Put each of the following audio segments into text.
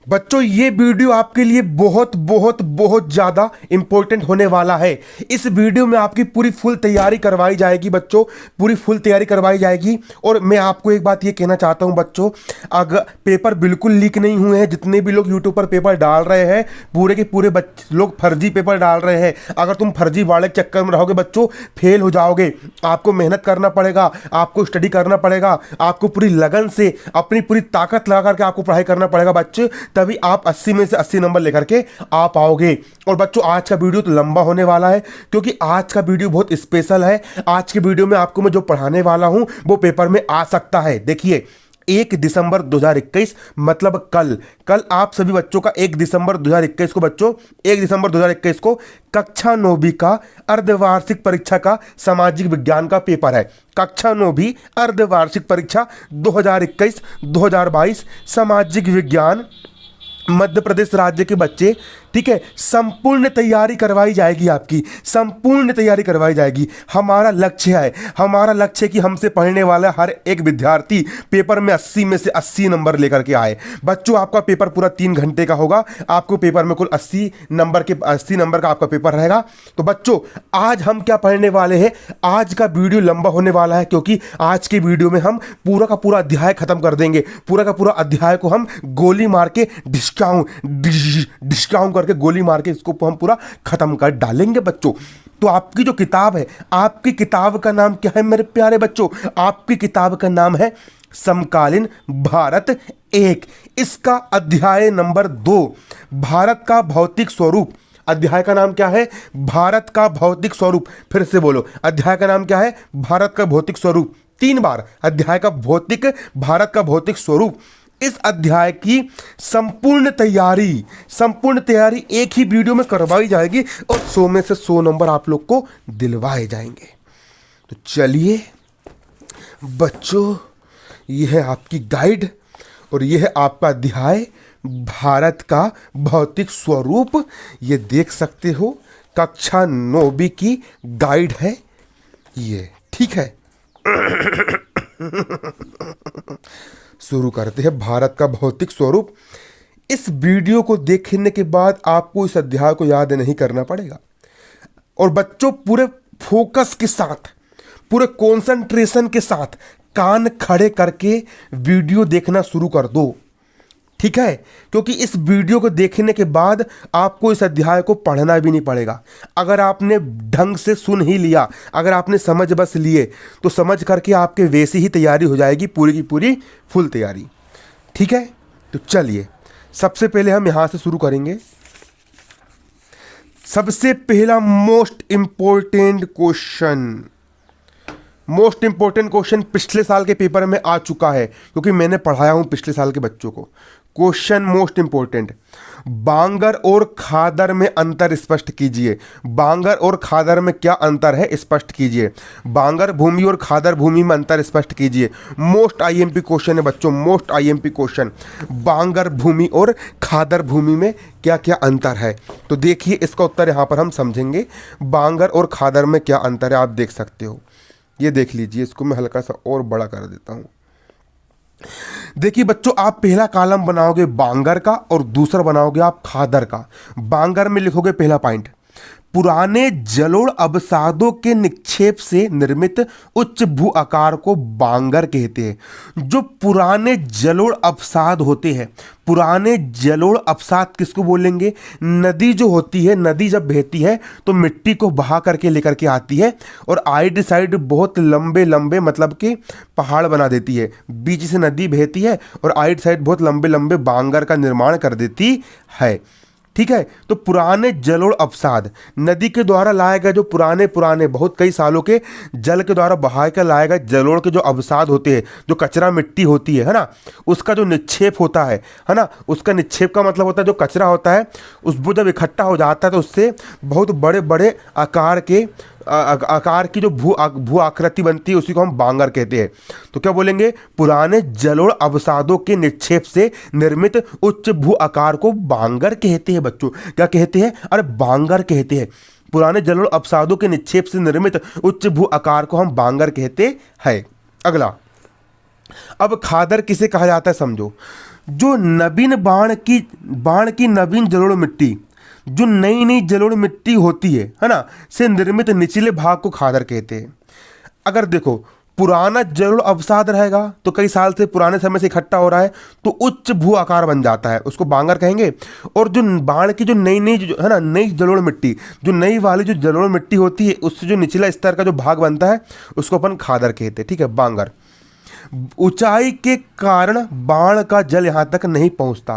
बच्चों ये वीडियो आपके लिए बहुत बहुत बहुत ज़्यादा इंपॉर्टेंट होने वाला है। इस वीडियो में आपकी पूरी फुल तैयारी करवाई जाएगी बच्चों, पूरी फुल तैयारी करवाई जाएगी। और मैं आपको एक बात ये कहना चाहता हूं बच्चों, अगर पेपर बिल्कुल लीक नहीं हुए हैं, जितने भी लोग यूट्यूब पर पेपर डाल रहे हैं पूरे के पूरे लोग फर्जी पेपर डाल रहे हैं। अगर तुम फर्जी वाले चक्कर में रहोगे बच्चों, फेल हो जाओगे। आपको मेहनत करना पड़ेगा, आपको स्टडी करना पड़ेगा, आपको पूरी लगन से अपनी पूरी ताकत लगा करके आपको पढ़ाई करना पड़ेगा बच्चे, तभी आप 80 में से 80 नंबर लेकर के आ पाओगे। और बच्चों आज का वीडियो तो लंबा होने वाला है, क्योंकि आज का वीडियो बहुत स्पेशल है। आज के वीडियो में आपको मैं जो पढ़ाने वाला हूं वो पेपर में आ सकता है। देखिए 1 दिसंबर 2021 मतलब कल आप सभी बच्चों का 1 दिसंबर 2021 को बच्चों 1 दिसंबर 2021 को कक्षा 9वीं का अर्धवार्षिक परीक्षा का सामाजिक विज्ञान का पेपर है। कक्षा 9वीं अर्धवार्षिक परीक्षा 2021-2022 सामाजिक विज्ञान मध्य प्रदेश राज्य के बच्चे, ठीक है, संपूर्ण तैयारी करवाई जाएगी, आपकी संपूर्ण तैयारी करवाई जाएगी। हमारा लक्ष्य है कि हमसे पढ़ने वाला हर एक विद्यार्थी पेपर में 80 में से 80 नंबर लेकर के आए। बच्चों आपका पेपर पूरा 3 घंटे का होगा। आपको पेपर में कुल 80 नंबर का आपका पेपर रहेगा। तो बच्चों आज हम क्या पढ़ने वाले हैं, आज का वीडियो लंबा होने वाला है, क्योंकि आज के वीडियो में हम पूरा का पूरा अध्याय खत्म कर देंगे। पूरा का पूरा अध्याय को हम गोली मार के डिस्काउंट करके गोली मार के इसको हम पूरा खत्म कर डालेंगे बच्चों। तो आपकी जो किताब है, आपकी किताब का नाम क्या है मेरे प्यारे बच्चों? आपकी किताब का नाम है समकालीन भारत 1। इसका अध्याय नंबर 2 भारत का भौतिक स्वरूप। अध्याय का नाम क्या है? भारत का भौतिक स्वरूप। फिर से बोलो, अध्याय का नाम क्या है? भारत का भौतिक स्वरूप। 3 बार अध्याय का भारत का भौतिक स्वरूप। इस अध्याय की संपूर्ण तैयारी एक ही वीडियो में करवाई जाएगी और 100 में से 100 नंबर आप लोग को दिलवाए जाएंगे। तो चलिए बच्चों, यह है आपकी गाइड और यह है आपका अध्याय भारत का भौतिक स्वरूप। ये देख सकते हो, कक्षा 9वीं की गाइड है ये, ठीक है। शुरू करते हैं भारत का भौतिक स्वरूप। इस वीडियो को देखने के बाद आपको इस अध्याय को याद नहीं करना पड़ेगा। और बच्चों पूरे फोकस के साथ, पूरे कंसंट्रेशन के साथ कान खड़े करके वीडियो देखना शुरू कर दो, ठीक है, क्योंकि इस वीडियो को देखने के बाद आपको इस अध्याय को पढ़ना भी नहीं पड़ेगा। अगर आपने ढंग से सुन ही लिया, अगर आपने समझ बस लिए, तो समझ करके आपके वैसी ही तैयारी हो जाएगी, पूरी की पूरी फुल तैयारी, ठीक है। तो चलिए सबसे पहले हम यहां से शुरू करेंगे। सबसे पहला मोस्ट इंपॉर्टेंट क्वेश्चन पिछले साल के पेपर में आ चुका है, क्योंकि मैंने पढ़ाया हूं पिछले साल के बच्चों को। क्वेश्चन मोस्ट इंपॉर्टेंट, बांगर और खादर में अंतर स्पष्ट कीजिए। बांगर और खादर में क्या अंतर है, स्पष्ट कीजिए। बांगर भूमि और खादर भूमि में अंतर स्पष्ट कीजिए। मोस्ट आईएमपी क्वेश्चन है बच्चों, मोस्ट आईएमपी क्वेश्चन। बांगर भूमि और खादर भूमि में क्या क्या अंतर है, तो देखिए इसका उत्तर यहाँ पर हम समझेंगे। बांगर और खादर में क्या अंतर है आप देख सकते हो, ये देख लीजिए। इसको मैं हल्का सा और बड़ा कर देता हूं। देखिए बच्चों, आप पहला कॉलम बनाओगे बांगर का और दूसरा बनाओगे आप खादर का। बांगर में लिखोगे पहला पॉइंट, पुराने जलोढ़ अवसादों के निक्षेप से निर्मित उच्च भू आकार को बांगर कहते हैं। जो पुराने जलोढ़ अवसाद होते हैं, पुराने जलोढ़ अवसाद किसको बोलेंगे? नदी जो होती है, नदी जब बहती है तो मिट्टी को बहा करके लेकर के आती है और आइड साइड बहुत लंबे लंबे मतलब कि पहाड़ बना देती है। बीच से नदी बहती है और आइड साइड बहुत लंबे लंबे बांगर का निर्माण कर देती है, ठीक है। तो पुराने जलोढ़ अवसाद, नदी के द्वारा लाए गए जो पुराने बहुत कई सालों के जल के द्वारा बहा कर लाए गए जलोढ़ के जो अवसाद होते हैं, जो कचरा मिट्टी होती है ना, उसका जो निक्षेप होता है ना, उसका निक्षेप का मतलब होता है जो कचरा होता है, वो जब इकट्ठा हो जाता है तो उससे बहुत बड़े बड़े आकार की जो भू आकृति बनती है, उसी को हम बांगर कहते हैं। तो क्या बोलेंगे? पुराने जलोढ़ अवसादों के निक्षेप से निर्मित उच्च भू आकार को बांगर कहते हैं बच्चों। क्या कहते हैं? अरे बांगर कहते हैं। पुराने जलोढ़ अवसादों के निक्षेप से निर्मित उच्च भू आकार को हम बांगर कहते हैं। अगला, अब खादर किसे कहा जाता है समझो। जो नवीन बाण की नवीन जलोढ़ मिट्टी, जो नई नई जलोढ़ मिट्टी होती है ना, से निर्मित निचले भाग को खादर कहते हैं। अगर देखो पुराना जलोढ़ अवसाद रहेगा तो कई साल से पुराने समय से इकट्ठा हो रहा है तो उच्च भू आकार बन जाता है, उसको बांगर कहेंगे। और जो बाण की जो नई नई जो है ना, नई जलोढ़ मिट्टी, जो नई वाली जो जलोढ़ मिट्टी होती है उससे जो निचला स्तर का जो भाग बनता है उसको अपन खादर कहते हैं, ठीक है, बांगर। ऊंचाई के कारण बाण का जल यहाँ तक नहीं पहुँचता।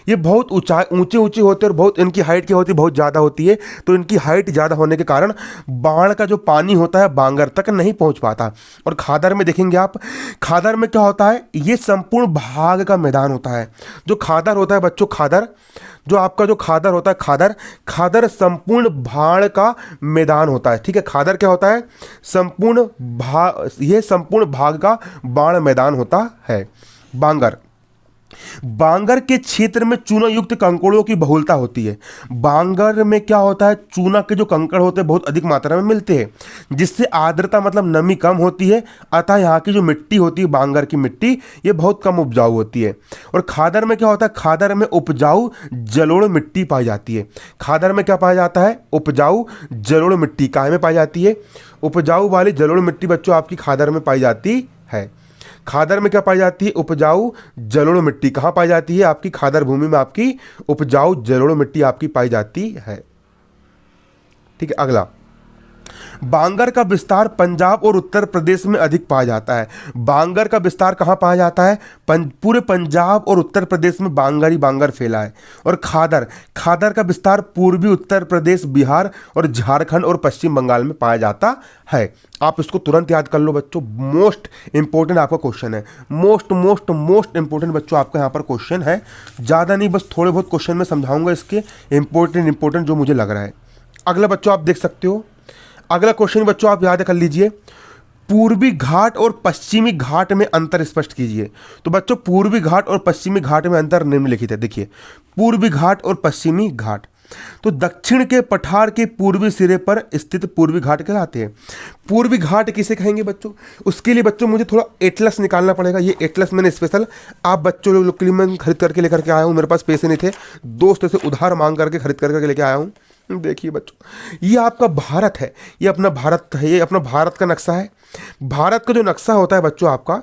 ये बहुत ऊंचे ऊंचे होते हैं और बहुत इनकी हाइट क्या होती है, बहुत ज़्यादा होती है, तो इनकी हाइट ज़्यादा होने के कारण बाण का जो पानी होता है बांगर तक नहीं पहुँच पाता। और खादर में देखेंगे आप, खादर में क्या होता है, ये संपूर्ण भाग का मैदान होता है। जो खादर होता है बच्चों, खादर जो आपका जो खादर होता है, खादर संपूर्ण भाड़ का मैदान होता है, ठीक है। खादर क्या होता है, ये संपूर्ण भाग का बाण मैदान होता है। बांगर के क्षेत्र में चूना युक्त कंकड़ों की बहुलता होती है। बांगर में क्या होता है, चूना के जो कंकड़ होते हैं बहुत अधिक मात्रा में मिलते हैं, जिससे आर्द्रता मतलब नमी कम होती है, अतः यहाँ की जो मिट्टी होती है बांगर की मिट्टी ये बहुत कम उपजाऊ होती है। और खादर में क्या होता है, खादर में उपजाऊ जलोढ़ मिट्टी पाई जाती है। खादर में क्या पाया जाता है, उपजाऊ जलोढ़ मिट्टी काहे में पाई जाती है, उपजाऊ वाली जलोढ़ मिट्टी बच्चों आपकी खादर में पाई जाती है। खादर में क्या पाई जाती है, उपजाऊ जलोढ़ मिट्टी। कहाँ पाई जाती है, आपकी खादर भूमि में आपकी उपजाऊ जलोढ़ मिट्टी आपकी पाई जाती है, ठीक है। अगला, बांगर का विस्तार पंजाब और उत्तर प्रदेश में अधिक पाया जाता है। बांगर का विस्तार कहाँ पाया जाता है, पूरे पंजाब और उत्तर प्रदेश में बांगर ही बांगर फैला है। और खादर का विस्तार पूर्वी उत्तर प्रदेश, बिहार और झारखंड और पश्चिम बंगाल में पाया जाता है। आप इसको तुरंत याद कर लो बच्चों, मोस्ट इंपॉर्टेंट आपका क्वेश्चन है, मोस्ट इंपॉर्टेंट बच्चों आपका यहाँ पर क्वेश्चन है। ज़्यादा नहीं, बस थोड़े बहुत क्वेश्चन में समझाऊंगा इसके इंपॉर्टेंट जो मुझे लग रहा है। अगला बच्चों आप देख सकते हो, अगला क्वेश्चन बच्चों आप याद कर लीजिए, पूर्वी घाट और पश्चिमी घाट में अंतर स्पष्ट कीजिए। तो बच्चों पूर्वी घाट और पश्चिमी घाट में अंतर निम्नलिखित है। देखिए पूर्वी घाट और पश्चिमी घाट, तो दक्षिण के पठार के पूर्वी सिरे पर स्थित पूर्वी घाट कहलाते हैं। पूर्वी घाट किसे कहेंगे बच्चों, उसके लिए बच्चों मुझे थोड़ा एटलस निकालना पड़ेगा। ये एटलस मैंने स्पेशल आप बच्चों लोग के लिए मैं खरीद करके लेकर के आया हूँ, मेरे पास पैसे नहीं थे, दोस्त से उधार मांग करके खरीद करके लेके आया हूँ। देखिए बच्चों, ये आपका भारत है, ये अपना भारत है, ये अपना भारत का नक्शा है। भारत का जो नक्शा होता है बच्चों आपका,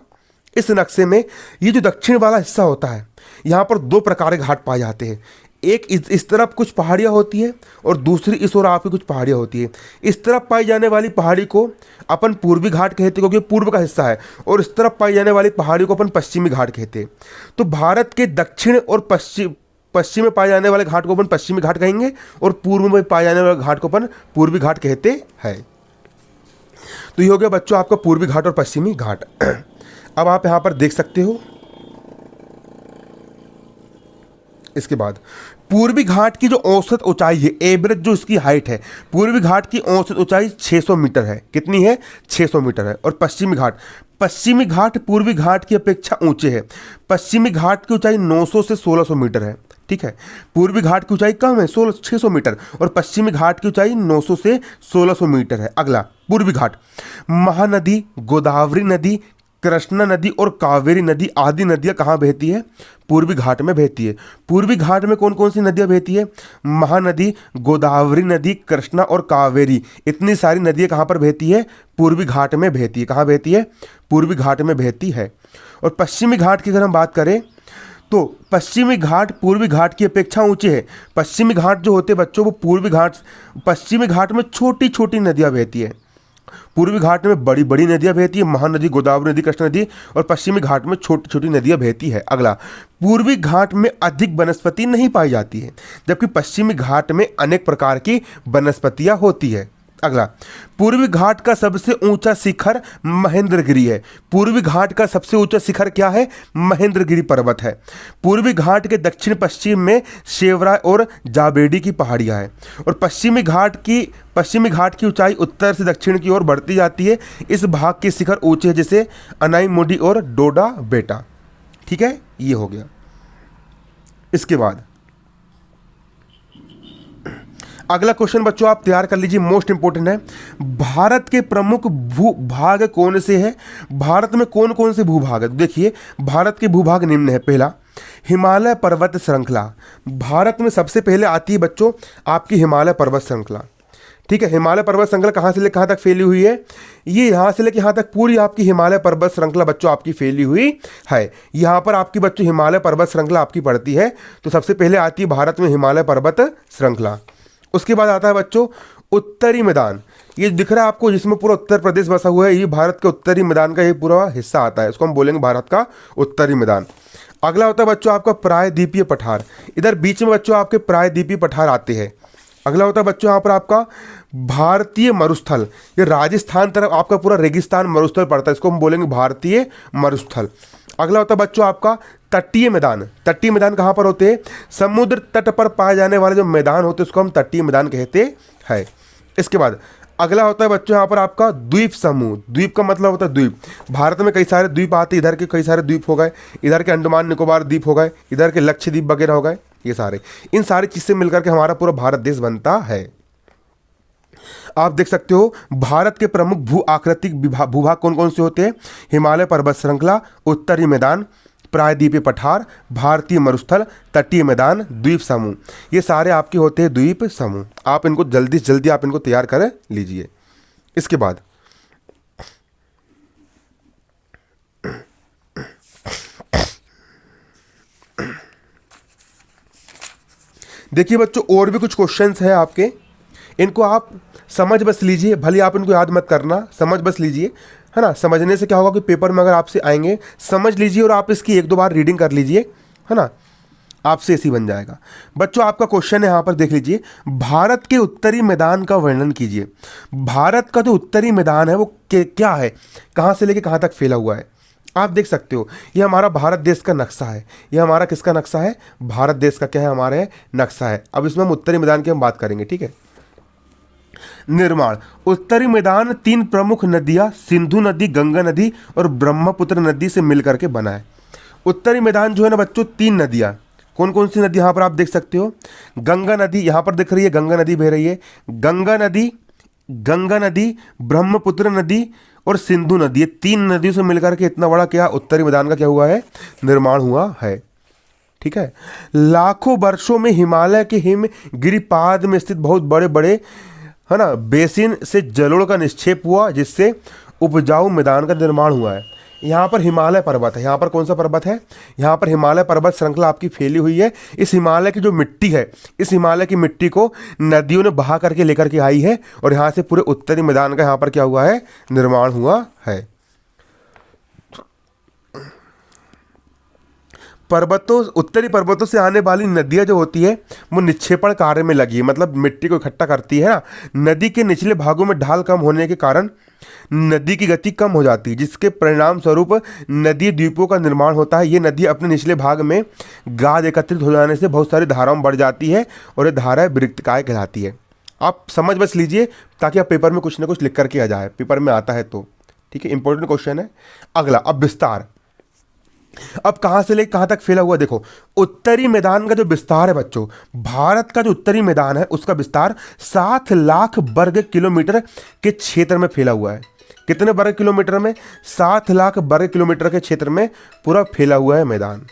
इस नक्शे में ये जो दक्षिण वाला हिस्सा होता है, यहाँ पर दो प्रकार के घाट पाए जाते हैं। एक इस तरफ कुछ पहाड़ियाँ होती है और दूसरी इस ओर आपकी कुछ पहाड़ियाँ होती है। इस तरफ पाई जाने वाली पहाड़ी को अपन पूर्वी घाट कहते हैं क्योंकि पूर्व का हिस्सा है, और इस तरफ पाई जाने वाली पहाड़ी को अपन पश्चिमी घाट कहते हैं। तो भारत के दक्षिण और पश्चिम में पाए जाने वाले घाट को अपन पश्चिमी घाट कहेंगे और पूर्व में पाए जाने वाले घाट को अपन पूर्वी घाट कहते हैं। तो ये हो गया बच्चों आपका पूर्वी घाट और पश्चिमी घाट। अब आप यहां पर देख सकते हो, इसके बाद पूर्वी घाट की जो औसत ऊंचाई है, एवरेज जो इसकी हाइट है, पूर्वी घाट की औसत ऊंचाई 600 मीटर है। कितनी है, 600 मीटर है। और पश्चिमी घाट पूर्वी घाट की अपेक्षा ऊंचे है। पश्चिमी घाट की ऊंचाई 900 से 1600 मीटर है, ठीक है। पूर्वी घाट की ऊंचाई कम है 600 मीटर और पश्चिमी घाट की ऊंचाई 900 से 1600 मीटर है। अगला पूर्वी घाट, महानदी, गोदावरी नदी, कृष्णा नदी और कावेरी नदी आदि नदियां कहाँ बहती है, पूर्वी घाट में बहती है। पूर्वी घाट में कौन कौन सी नदियां बहती है, महानदी, गोदावरी नदी, कृष्णा और कावेरी, इतनी सारी नदियां कहाँ पर बहती है, पूर्वी घाट में बहती है। कहाँ बहती है, पूर्वी घाट में बहती है। और पश्चिमी घाट की अगर हम बात करें तो पश्चिमी घाट पूर्वी घाट की अपेक्षा ऊंचे है। पश्चिमी घाट जो होते हैं बच्चों वो पश्चिमी घाट में छोटी छोटी नदियां बहती है। पूर्वी घाट में बड़ी बड़ी नदियां बहती है, महानदी, गोदावरी नदी, कृष्णा नदी, और पश्चिमी घाट में छोटी छोटी नदियां बहती है। अगला, पूर्वी घाट में अधिक वनस्पति नहीं पाई जाती है, जबकि पश्चिमी घाट में अनेक प्रकार की वनस्पतियां होती है। अगला, पूर्वी घाट का सबसे ऊंचा शिखर महेंद्रगिरी है। पूर्वी घाट का सबसे ऊंचा शिखर क्या है, महेंद्रगिरी पर्वत है। पूर्वी घाट के दक्षिण पश्चिम में शेवराय और जाबेडी की पहाड़ियां हैं। और पश्चिमी घाट की ऊंचाई उत्तर से दक्षिण की ओर बढ़ती जाती है। इस भाग के शिखर ऊंचे हैं जैसे अनाईमुडी और डोडा बेटा, ठीक है। ये हो गया। इसके बाद अगला क्वेश्चन बच्चों आप तैयार कर लीजिए, मोस्ट इंपोर्टेंट है। भारत के प्रमुख भूभाग कौन से है, भारत में कौन कौन से भूभाग है। देखिए भारत के भूभाग निम्न है। पहला, हिमालय पर्वत श्रृंखला, भारत में सबसे पहले आती है बच्चों आपकी हिमालय पर्वत श्रृंखला। ठीक है, हिमालय पर्वत श्रृंखला कहाँ से लेकर कहाँ तक फैली हुई है? ये यहाँ से लेकर यहाँ तक पूरी आपकी हिमालय पर्वत श्रृंखला बच्चों आपकी फैली हुई है। यहाँ पर आपकी बच्चों हिमालय पर्वत श्रृंखला आपकी पड़ती है, तो सबसे पहले आती है भारत में हिमालय पर्वत श्रृंखला। उसके बाद आता है बच्चों उत्तरी मैदान, ये दिख रहा है आपको जिसमें पूरा उत्तर प्रदेश बसा हुआ है, ये भारत के उत्तरी मैदान का ये पूरा हिस्सा आता है, इसको हम बोलेंगे भारत का उत्तरी मैदान। अगला होता है बच्चों आपका प्रायद्वीपीय पठार, इधर बीच में बच्चों आपके प्रायद्वीपीय पठार आते हैं। अगला होता है बच्चों यहाँ पर आपका भारतीय मरुस्थल, ये राजस्थान तरफ आपका पूरा रेगिस्तान मरुस्थल पड़ता है, इसको हम बोलेंगे भारतीय मरुस्थल। अगला होता है बच्चों आपका तटीय मैदान, तटीय मैदान कहाँ पर होते हैं? समुद्र तट पर पाए जाने वाले जो मैदान होते हैं उसको हम तटीय मैदान कहते हैं। इसके बाद अगला होता है बच्चों यहाँ पर आपका द्वीप समूह, द्वीप का मतलब होता है द्वीप, भारत में कई सारे द्वीप आते हैं, इधर के कई सारे द्वीप हो गए, इधर के अंडमान निकोबार द्वीप हो गए, इधर के लक्षद्वीप वगैरह हो गए, ये सारे इन सारी चीज़ से मिलकर के हमारा पूरा भारत देश बनता है। आप देख सकते हो भारत के प्रमुख भू आकृतिक भूभाग कौन कौन से होते हैं? हिमालय पर्वत श्रृंखला, उत्तरी मैदान, प्रायद्वीपीय पठार, भारतीय मरुस्थल, तटीय मैदान, द्वीप समूह, ये सारे आपके होते हैं द्वीप समूह। आप इनको जल्दी से जल्दी आप इनको तैयार कर लीजिए। इसके बाद देखिए बच्चों और भी कुछ क्वेश्चंस हैं आपके, इनको आप समझ बस लीजिए, भले आप इनको याद मत करना, समझ बस लीजिए, है ना। समझने से क्या होगा कि पेपर में अगर आपसे आएंगे समझ लीजिए और आप इसकी एक दो बार रीडिंग कर लीजिए, है ना, आपसे ऐसी बन जाएगा। बच्चों आपका क्वेश्चन है यहाँ पर देख लीजिए, भारत के उत्तरी मैदान का वर्णन कीजिए। भारत का जो उत्तरी मैदान है वो क्या है, कहाँ से लेके कहाँ तक फैला हुआ है? आप देख सकते हो ये हमारा भारत देश का नक्शा है, ये हमारा किसका नक्शा है? भारत देश का क्या है? हमारे नक्शा है। अब इसमें हम उत्तरी मैदान की हम बात करेंगे, ठीक है। निर्माण, उत्तरी मैदान 3 प्रमुख नदियां सिंधु नदी, गंगा नदी और ब्रह्मपुत्र नदी से मिलकर के बना है। उत्तरी मैदान जो है ना बच्चों 3 नदियां, कौन कौन सी नदी यहाँ पर आप देख सकते हो? गंगा नदी यहाँ पर दिख रही है, गंगा नदी बह रही है, गंगा नदी, ब्रह्मपुत्र नदी और सिंधु नदी, ये 3 नदियों से मिलकर के इतना बड़ा क्या उत्तरी मैदान का क्या हुआ है? निर्माण हुआ है। ठीक है, लाखों वर्षों में हिमालय के हिम गिरिपाद में स्थित बहुत बड़े बड़े, है ना, बेसिन से जलोढ़ का निक्षेप हुआ जिससे उपजाऊ मैदान का निर्माण हुआ है। यहाँ पर हिमालय पर्वत है, यहाँ पर कौन सा पर्वत है? यहाँ पर हिमालय पर्वत श्रृंखला आपकी फैली हुई है। इस हिमालय की जो मिट्टी है, इस हिमालय की मिट्टी को नदियों ने बहा करके लेकर के आई है और यहाँ से पूरे उत्तरी मैदान का यहाँ पर क्या हुआ है? निर्माण हुआ है। पर्वतों, उत्तरी पर्वतों से आने वाली नदियां जो होती है वो निक्षेपण कार्य में लगी है, मतलब मिट्टी को इकट्ठा करती है ना। नदी के निचले भागों में ढाल कम होने के कारण नदी की गति कम हो जाती है, जिसके परिणाम स्वरूप नदी द्वीपों का निर्माण होता है। ये नदी अपने निचले भाग में गाद एकत्रित हो जाने से बहुत सारी धाराओं में बढ़ जाती है और ये धाराएं वृत्तकाय कहलाती है। आप समझ बस लीजिए ताकि आप पेपर में कुछ ना कुछ लिख करके आ जाए, पेपर में आता है तो, ठीक है, इंपॉर्टेंट क्वेश्चन है। अगला, अब विस्तार, अब कहां से लेकर कहां तक फैला हुआ? देखो उत्तरी मैदान का जो विस्तार है बच्चों, भारत का जो उत्तरी मैदान है उसका विस्तार 7 लाख वर्ग किलोमीटर के क्षेत्र में फैला हुआ है। कितने वर्ग किलोमीटर में? 7 लाख वर्ग किलोमीटर के क्षेत्र में पूरा फैला हुआ है मैदान।